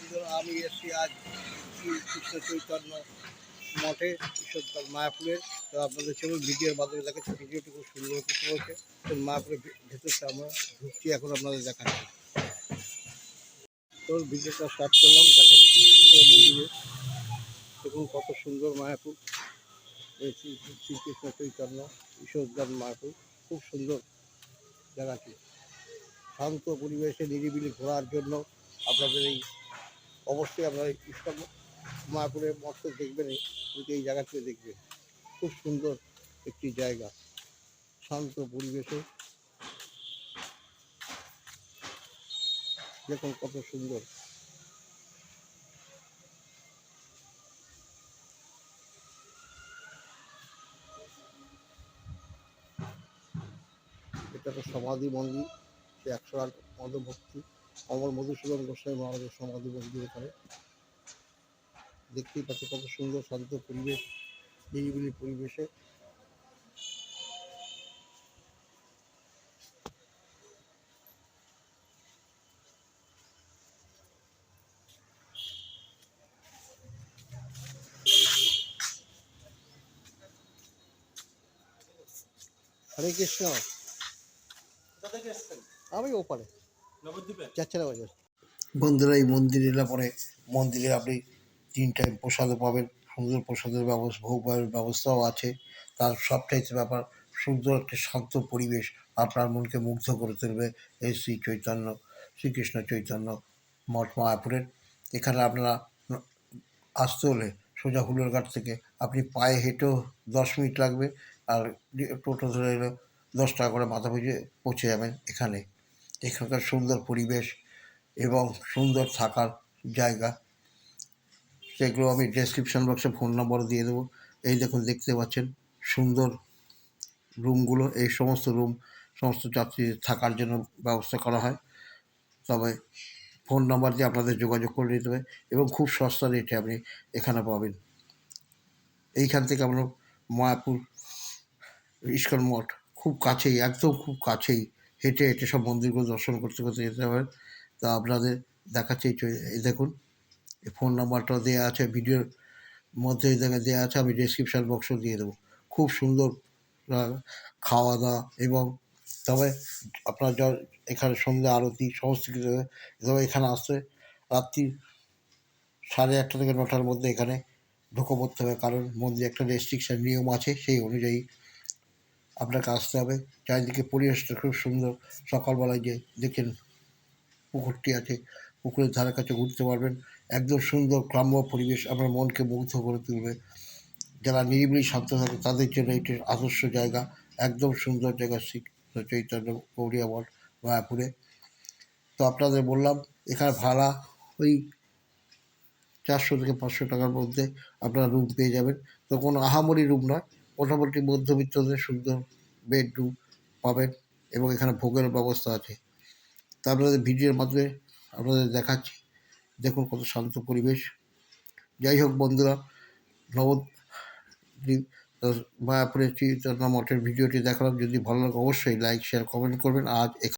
বন্ধুরা, আমি এসেছি আজ শ্রী কৃষ্ণ চৈতন্য মঠে ঈশ্বরদল মায়াপুরের। তো আপনাদের চলুন ভিডিওর মাধ্যমে দেখাচ্ছি, ভিডিওটি খুব সুন্দর হতে চলেছে। তো মায়াপুরের ভেতরটা আমরা ঢুকছি, এখন আপনাদের দেখাচ্ছি। তো ভিডিওটা স্টার্ট করলাম, দেখাচ্ছি মন্দিরে। দেখুন কত সুন্দর মায়াপুর, শ্রীকৃষ্ণ চৈতন্য ঈশ্বরদল মায়াপুর। খুব সুন্দর জায়গাটি, শান্ত পরিবেশে নিরিবিলি ঘোরার জন্য আপনাদের এই অবশ্যই আপনারা ঈশ্বর মায়াপুরের মঠ তো দেখবেনই, কিন্তু এই জায়গাটিও দেখবেন। খুব সুন্দর একটি জায়গা, শান্ত পরিবেশে। দেখুন কত সুন্দর। এটা একটা সমাধি মন্দির, 108 মদভক্তি অমর মধুসূদন গোস্বামী মহারাজের সমাধি মন্দির। এখানে দেখতেই পাচ্ছি কত সুন্দর শান্ত পরিবেশ, নিরিবিলি পরিবেশে। হরে কৃষ্ণ। আমি ওপারে যাচ্ছে না বাজার। বন্ধুরা, এই মন্দির এলে পরে মন্দিরে আপনি 3 টাইম প্রসাদও পাবেন। সুন্দর প্রসাদের ব্যবস্থা, ভোগের ব্যবস্থাও আছে। তার সবচাইতে ব্যাপার সুন্দর একটি শান্ত পরিবেশ আপনার মনকে মুগ্ধ করে তুলবে এই শ্রীকৃষ্ণ চৈতন্য মঠ মায়াপুরের। এখানে আপনারা আসতে হলে সোজা হুলোরঘাট থেকে আপনি পায়ে হেঁটেও 10 মিনিট লাগবে, আর টোটো ধরে এলে 10 টাকা করে মাথা পিছু পৌঁছে যাবেন এখানে। এখানকার সুন্দর পরিবেশ এবং সুন্দর থাকার জায়গা, সেগুলো আমি ডেসক্রিপশন বক্সে ফোন নম্বর দিয়ে দেবো। এই দেখুন, দেখতে পাচ্ছেন সুন্দর রুমগুলো। এই সমস্ত রুম সমস্ত যাত্রীদের থাকার জন্য ব্যবস্থা করা হয়। তবে ফোন নাম্বার দিয়ে আপনাদের যোগাযোগ করে নিতে হবে, এবং খুব সস্তা রেটে আপনি এখানে পাবেন। এইখান থেকে আপনার মায়াপুর ইস্কন মঠ খুব কাছেই, একদম খুব কাছেই। হেঁটে হেঁটে সব মন্দিরগুলো দর্শন করতে করতে যেতে পারেন। তা আপনাদের দেখাচ্ছি, এই দেখুন এই ফোন নাম্বারটাও দেওয়া আছে ভিডিওর মধ্যে, এই জায়গায় দেওয়া আছে, আমি ডেসক্রিপশান বক্সও দিয়ে দেবো। খুব সুন্দর খাওয়া দাওয়া, এবং তবে আপনার এখানে সন্ধ্যা আরতি সমস্ত কিছু। তবে এখানে আসতে রাত্রি 1:30 থেকে 9টার মধ্যে এখানে ঢুকে পড়তে হবে, কারণ মন্দিরে একটা রেস্ট্রিকশান নিয়ম আছে, সেই অনুযায়ী আপনাকে আসতে হবে। চারিদিকে পরিবেশটা খুব সুন্দর। সকালবেলায় যে দেখেন পুকুরটি আছে, পুকুরের ধারে কাছে ঘুরতে পারবেন। একদম সুন্দর গ্রাম্য পরিবেশ আপনার মনকে মুগ্ধ করে তুলবে। যারা নিরিবিলি শান্ত থাকে তাদের জন্য এটি আদর্শ জায়গা, একদম সুন্দর জায়গা শ্রীকৃষ্ণ চৈতন্য গৌড়িয়া মঠ মায়াপুরে। তো আপনাদের বললাম, এখানে ভাড়া ওই 400 থেকে 500 টাকার মধ্যে আপনারা রুম পেয়ে যাবেন। তো কোনো আহামরি রুম নয়, মোটামুটি মধ্যবিত্তদের সুন্দর বেডরুম পাবেন, এবং এখানে ভোগের ব্যবস্থা আছে। তা আপনাদের ভিডিওর মাধ্যমে আপনাদের দেখাচ্ছি। দেখুন কত শান্ত পরিবেশ। যাই হোক বন্ধুরা, নবদ্বীপ মায়াপুরের চৈতন্য মঠের ভিডিওটি দেখালাম। যদি ভালো লাগে অবশ্যই লাইক, শেয়ার, কমেন্ট করবেন। আজ